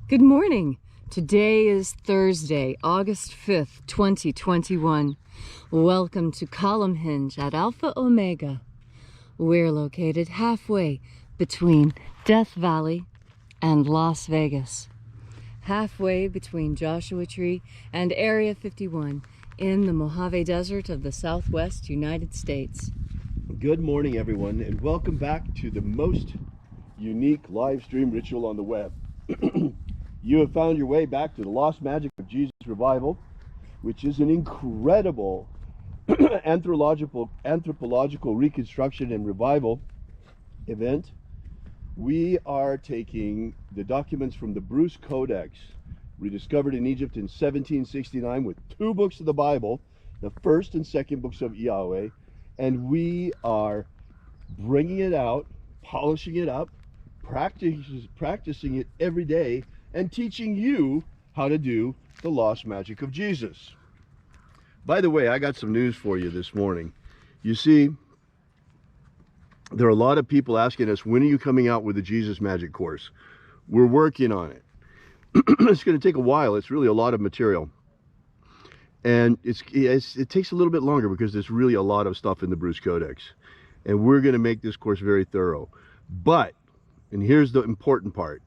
Good morning. Today is Thursday, August 5th, 2021. Welcome to Column Hinge at Alpha Omega. We're located halfway between Death Valley and Las Vegas. Halfway between Joshua Tree and Area 51 in the Mojave Desert of the Southwest United States. Good morning, everyone, and welcome back to the most unique live stream ritual on the web. You have found your way back to the Lost Magic of Jesus Revival, which is an incredible anthropological reconstruction and revival event. We are taking the documents from the Bruce Codex, rediscovered in Egypt in 1769 with two books of the Bible, the first and second books of Yahweh, and we are bringing it out, polishing it up, practicing it every day, and teaching you how to do the lost magic of Jesus. By the way, I got some news for you this morning. You see, there are a lot of people asking us, when are you coming out with the Jesus Magic course? We're working on it. It's going to take a while. It's really a lot of material. And it takes a little bit longer because there's really a lot of stuff in the Bruce Codex. And we're going to make this course very thorough. But, and here's the important part,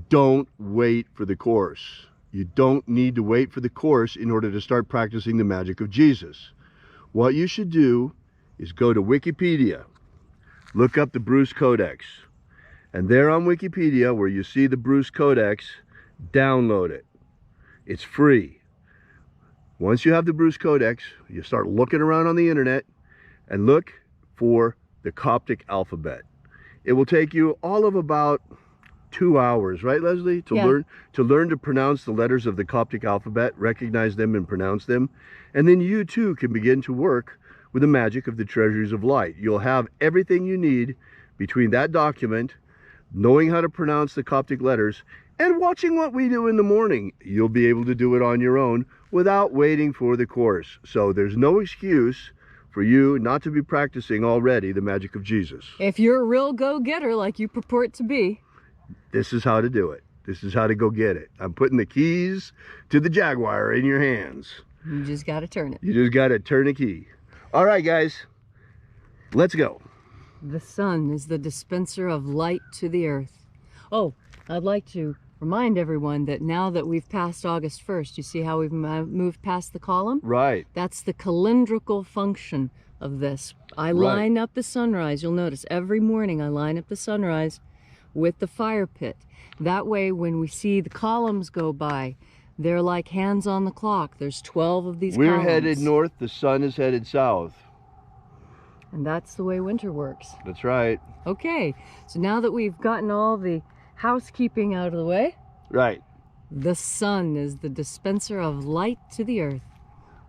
don't wait for the course. You don't need to wait for the course in order to start practicing the magic of Jesus. What you should do is go to Wikipedia, look up the Bruce Codex, and there on Wikipedia where you see the Bruce Codex, download it. It's free. Once you have the Bruce Codex, you start looking around on the internet and look for the Coptic alphabet. It will take you all of about 2 hours, right, Leslie, to learn to pronounce the letters of the Coptic alphabet, recognize them and pronounce them, and then you too can begin to work with the magic of the treasuries of light. You'll have everything you need between that document, knowing how to pronounce the Coptic letters, and watching what we do in the morning. You'll be able to do it on your own without waiting for the course. So there's no excuse for you not to be practicing already the magic of Jesus. If you're a real go-getter like you purport to be, this is how to do it. This is how to go get it. I'm putting the keys to the Jaguar in your hands. You just got to turn it. You just got to turn a key. All right, guys, let's go. The sun is the dispenser of light to the earth. Oh, I'd like to remind everyone that now that we've passed August 1st, you see how we've moved past the column? Right. That's the calendrical function of this. I line up the sunrise. You'll notice every morning I line up the sunrise with the fire pit. That way when we see the columns go by, they're like hands on the clock. There's 12 of these columns. We're headed north, the sun is headed south. And that's the way winter works. That's right. Okay, so now that we've gotten all the housekeeping out of the way, right, the sun is the dispenser of light to the earth.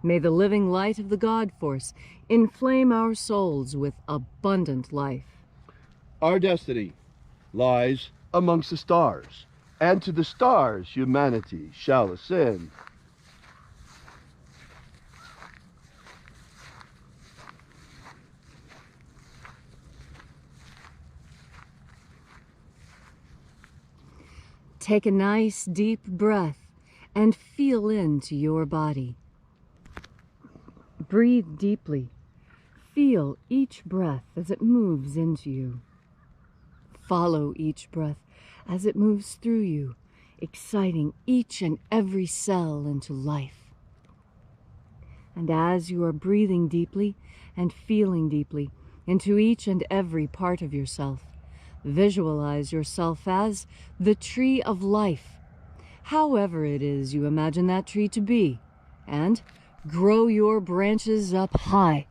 May the living light of the God force inflame our souls with abundant life. Our destiny lies amongst the stars, and to the stars humanity shall ascend. Take a nice deep breath and feel into your body. Breathe deeply. Feel each breath as it moves into you. Follow each breath as it moves through you, exciting each and every cell into life. And as you are breathing deeply and feeling deeply into each and every part of yourself, visualize yourself as the tree of life, however it is you imagine that tree to be, and grow your branches up high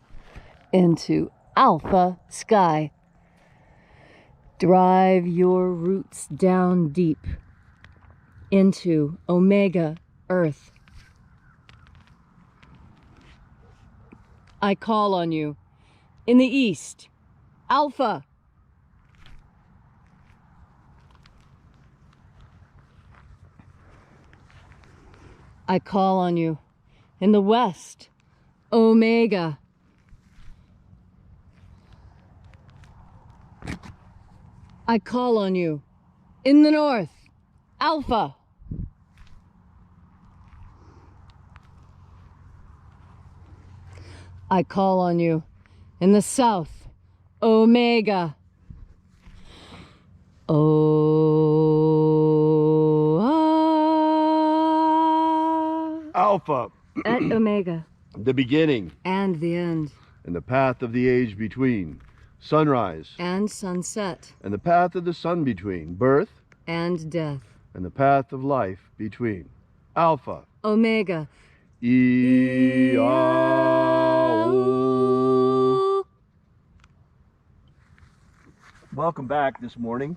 into alpha sky. Drive your roots down deep into omega earth. I call on you in the east, alpha. I call on you in the west, omega. I call on you in the north, Alpha. I call on you in the south, Omega. Alpha. At Omega. The beginning. And the end. And the path of the age between. Sunrise. And sunset. And the path of the sun between. Birth. And death. And the path of life between. Alpha. Omega. E-A-O. Welcome back this morning,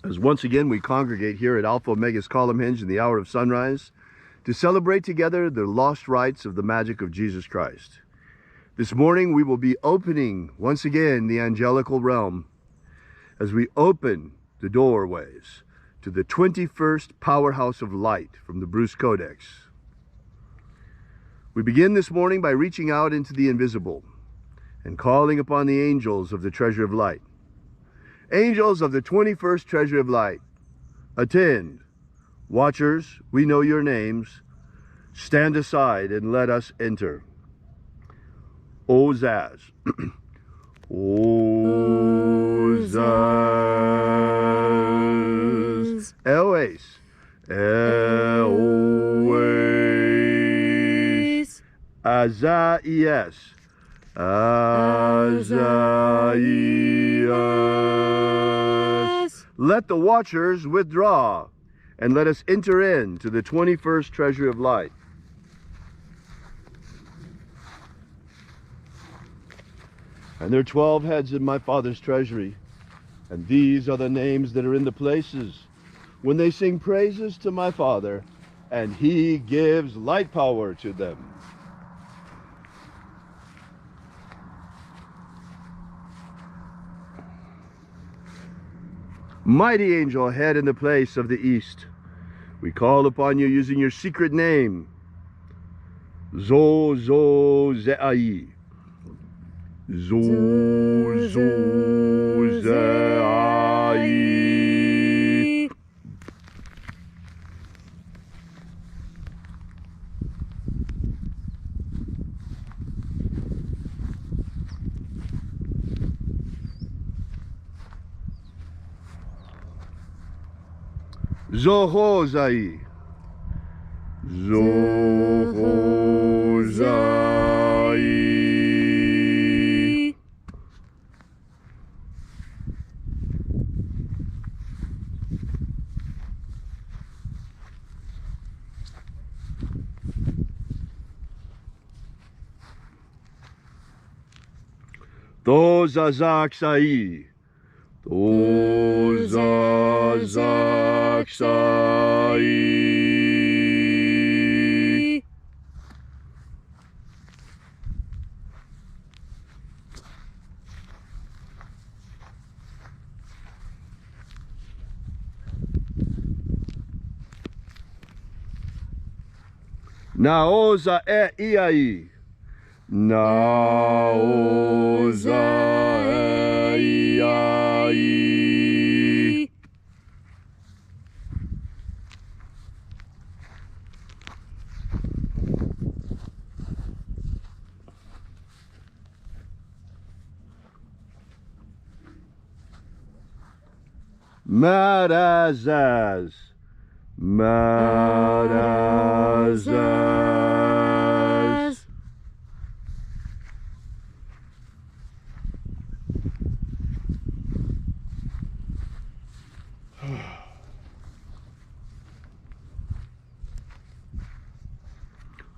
as once again we congregate here at Alpha Omega's Column Hinge in the hour of sunrise to celebrate together the lost rites of the magic of Jesus Christ. This morning we will be opening once again the angelical realm as we open the doorways to the 21st powerhouse of light from the Bruce Codex. We begin this morning by reaching out into the invisible and calling upon the angels of the treasure of light. Angels of the 21st treasure of light, attend. Watchers, we know your names. Stand aside and let us enter. Ozaz. Ozaz. Elwes. Elwes. Azaias. Azaias. Let the watchers withdraw, and let us enter into the 21st treasure of light. And there are 12 heads in my Father's treasury, and these are the names that are in the places when they sing praises to my Father, and he gives light power to them. Mighty angel, head in the place of the east, we call upon you using your secret name, Zo-Zo-Ze'ai. Zo-Zo-Ze'ai. Zohozai. Zohozai. Tozazaksai. Tozazaksai. Naoza e iai. Naoza e iai. Marazaz. Marazaz.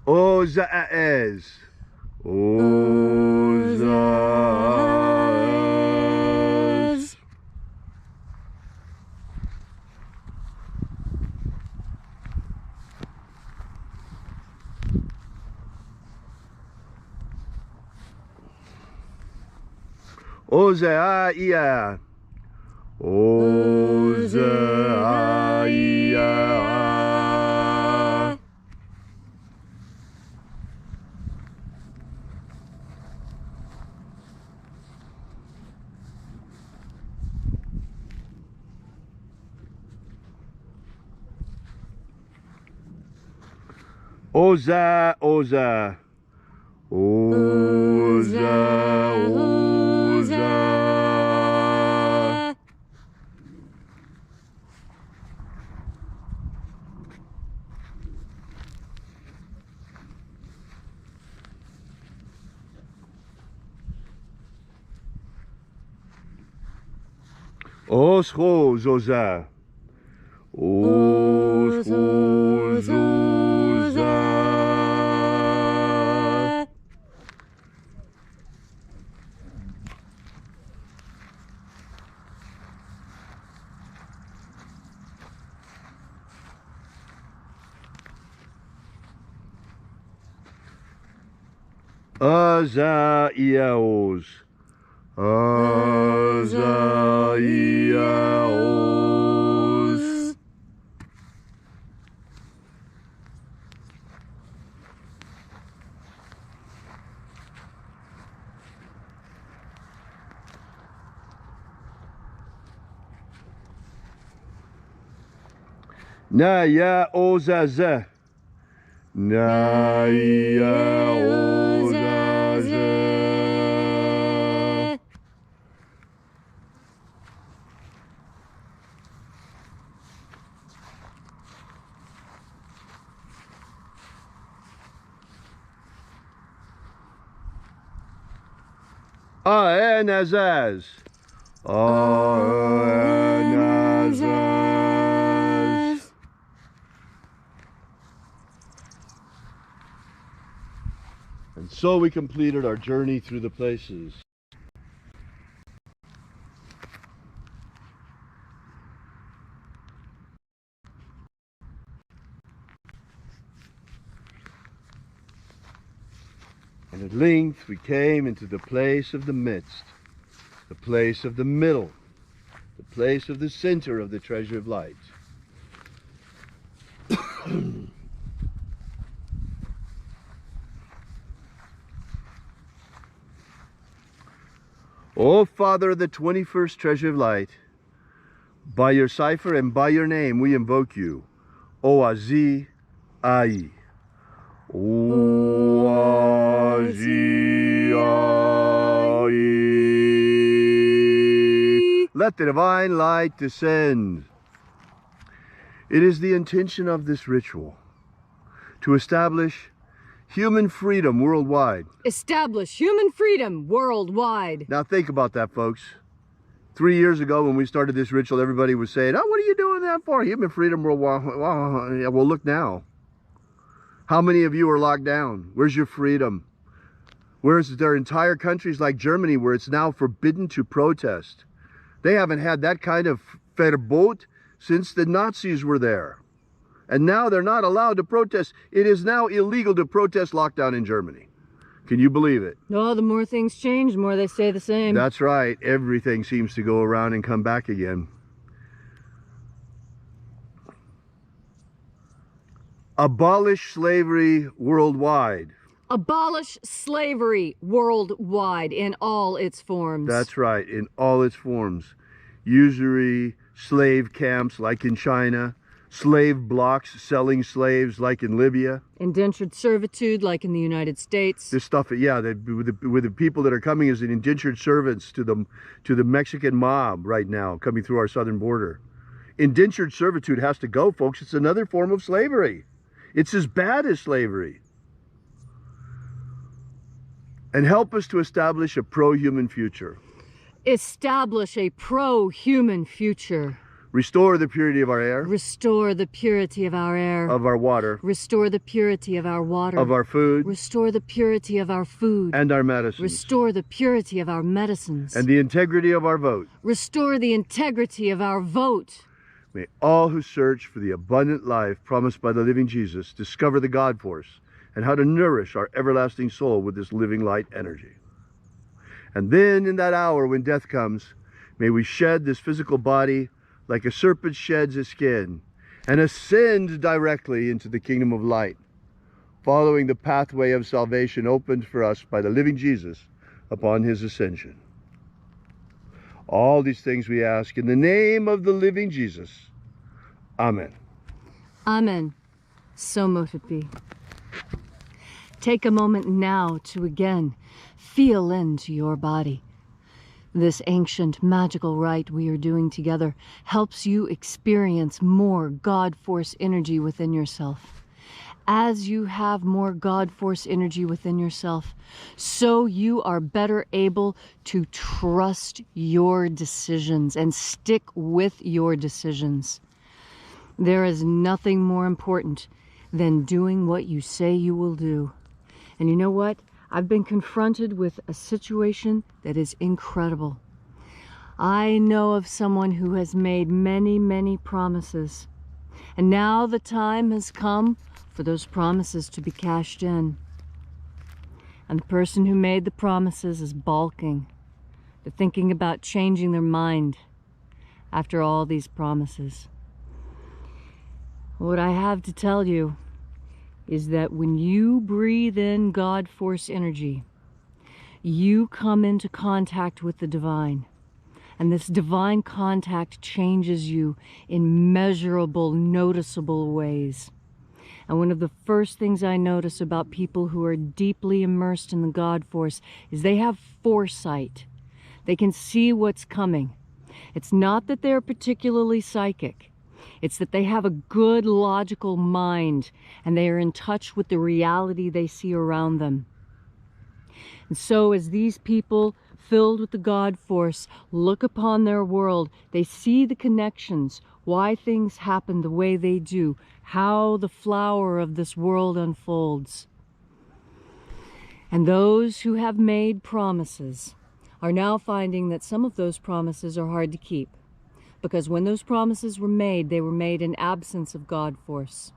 Ozaez. Ozaez. Ozaia. Ozaia. Oza, Oza. Oza, Oza. Osho, Zoza. Osho, Zoza. Aza, Iaos. Aza, Iaos. Na ya ozaze. Na ya ozaze. Aenazaz. Aenazaz. And so we completed our journey through the places. And at length we came into the place of the midst, the place of the middle, the place of the center of the treasure of light. O Father of the 21st treasure of light, by your cipher and by your name we invoke you, Oazi Ai. Oazi Ai. Let the divine light descend. It is the intention of this ritual to establish human freedom worldwide. Establish human freedom worldwide. Now think about that, folks. 3 years ago when we started this ritual, everybody was saying, oh, what are you doing that for? Human freedom worldwide. Well, look now. How many of you are locked down? Where's your freedom? Whereas there are entire countries like Germany where it's now forbidden to protest. They haven't had that kind of Verbot since the Nazis were there. And now they're not allowed to protest. It is now illegal to protest lockdown in Germany. Can you believe it? Oh, the more things change, the more they stay the same. That's right. Everything seems to go around and come back again. Abolish slavery worldwide. Abolish slavery worldwide in all its forms. That's right, in all its forms. Usury, slave camps like in China, slave blocks selling slaves like in Libya. Indentured servitude like in the United States. This stuff, yeah, with the people that are coming as indentured servants to the Mexican mob right now coming through our southern border. Indentured servitude has to go, folks. It's another form of slavery. It's as bad as slavery. And help us to establish a pro-human future. Establish a pro-human future. Restore the purity of our air. Restore the purity of our air. Of our water. Restore the purity of our water. Of our food. Restore the purity of our food. And our medicines. Restore the purity of our medicines. And the integrity of our vote. Restore the integrity of our vote. May all who search for the abundant life promised by the living Jesus discover the God force and how to nourish our everlasting soul with this living light energy. And then in that hour when death comes, may we shed this physical body like a serpent sheds his skin and ascend directly into the kingdom of light, following the pathway of salvation opened for us by the living Jesus upon his ascension. All these things we ask in the name of the living Jesus. Amen. Amen. So mote it be. Take a moment now to again feel into your body. This ancient magical rite we are doing together helps you experience more God Force energy within yourself. As you have more God Force energy within yourself, so you are better able to trust your decisions and stick with your decisions. There is nothing more important than doing what you say you will do. And you know what? I've been confronted with a situation that is incredible. I know of someone who has made many, many promises. And now the time has come for those promises to be cashed in. And the person who made the promises is balking. They're thinking about changing their mind after all these promises. What I have to tell you is that when you breathe in God Force energy, you come into contact with the divine. And this divine contact changes you in measurable, noticeable ways. And one of the first things I notice about people who are deeply immersed in the God Force is they have foresight. They can see what's coming. It's not that they're particularly psychic. It's that they have a good logical mind and they are in touch with the reality they see around them. And so as these people filled with the God Force look upon their world, they see the connections, why things happen the way they do, how the flower of this world unfolds. And those who have made promises are now finding that some of those promises are hard to keep. Because when those promises were made, they were made in absence of God Force.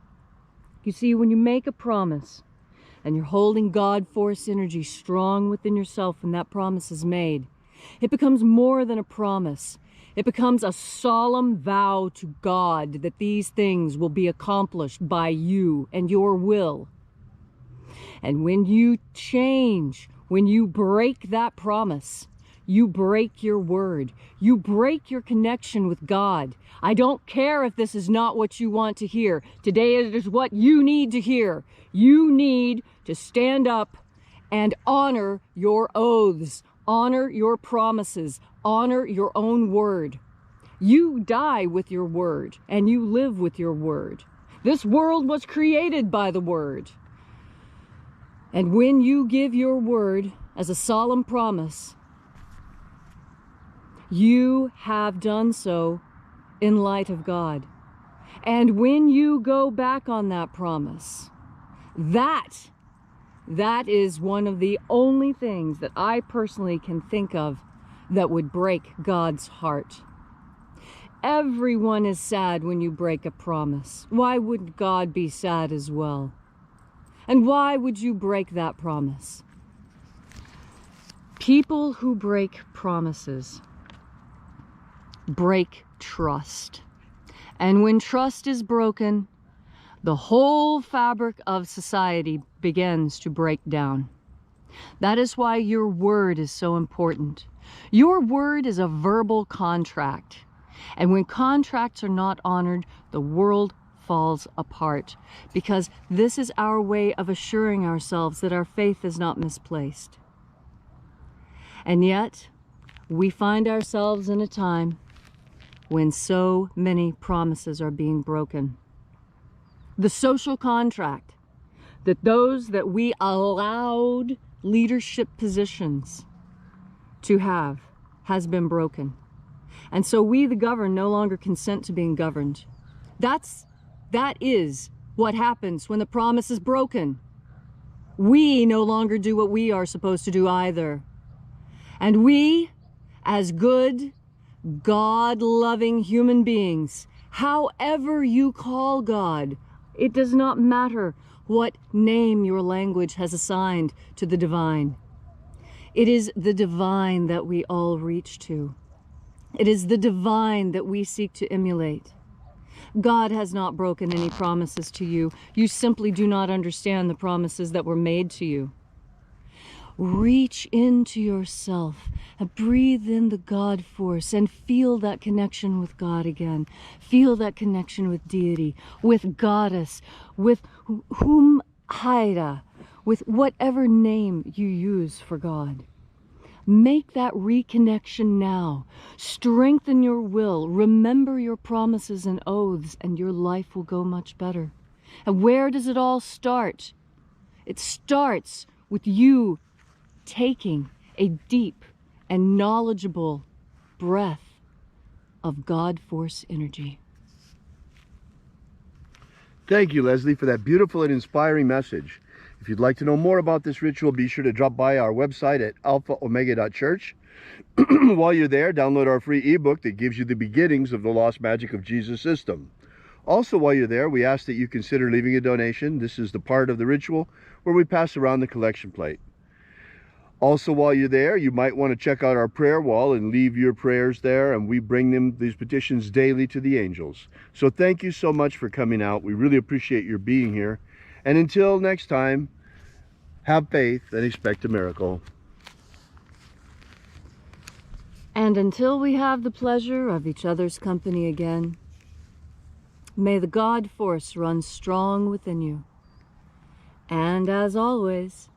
You see, when you make a promise and you're holding God Force energy strong within yourself when that promise is made, it becomes more than a promise. It becomes a solemn vow to God that these things will be accomplished by you and your will. And when you change, when you break that promise, you break your word. You break your connection with God. I don't care if this is not what you want to hear. Today it is what you need to hear. You need to stand up and honor your oaths, honor your promises, honor your own word. You die with your word and you live with your word. This world was created by the word. And when you give your word as a solemn promise, you have done so in light of God. And when you go back on that promise, that is one of the only things that I personally can think of that would break God's heart. Everyone is sad when you break a promise. Why wouldn't God be sad as well? And why would you break that promise? People who break promises break trust. And when trust is broken, the whole fabric of society begins to break down. That is why your word is so important. Your word is a verbal contract. And when contracts are not honored, the world falls apart. Because this is our way of assuring ourselves that our faith is not misplaced. And yet, we find ourselves in a time when so many promises are being broken. The social contract that those that we allowed leadership positions to have has been broken. And so we, the governed, no longer consent to being governed. That is what happens when the promise is broken. We no longer do what we are supposed to do either. And we, as good, God-loving human beings, however you call God, it does not matter what name your language has assigned to the divine. It is the divine that we all reach to. It is the divine that we seek to emulate. God has not broken any promises to you. You simply do not understand the promises that were made to you. Reach into yourself and breathe in the God Force and feel that connection with God again. Feel that connection with deity, with goddess, with whom Haida, with whatever name you use for God. Make that reconnection now. Strengthen your will. Remember your promises and oaths, and your life will go much better. And where does it all start? It starts with you taking a deep and knowledgeable breath of God Force energy. Thank you, Leslie, for that beautiful and inspiring message. If you'd like to know more about this ritual, be sure to drop by our website at alphaomega.church. While you're there, download our free ebook that gives you the beginnings of the Lost Magic of Jesus system. Also, while you're there, we ask that you consider leaving a donation. This is the part of the ritual where we pass around the collection plate. Also, while you're there, you might want to check out our prayer wall and leave your prayers there, and we bring these petitions daily to the angels. So thank you so much for coming out. We really appreciate your being here. And until next time, have faith and expect a miracle. And until we have the pleasure of each other's company again, may the God Force run strong within you. And as always,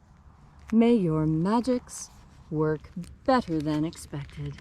may your magics work better than expected.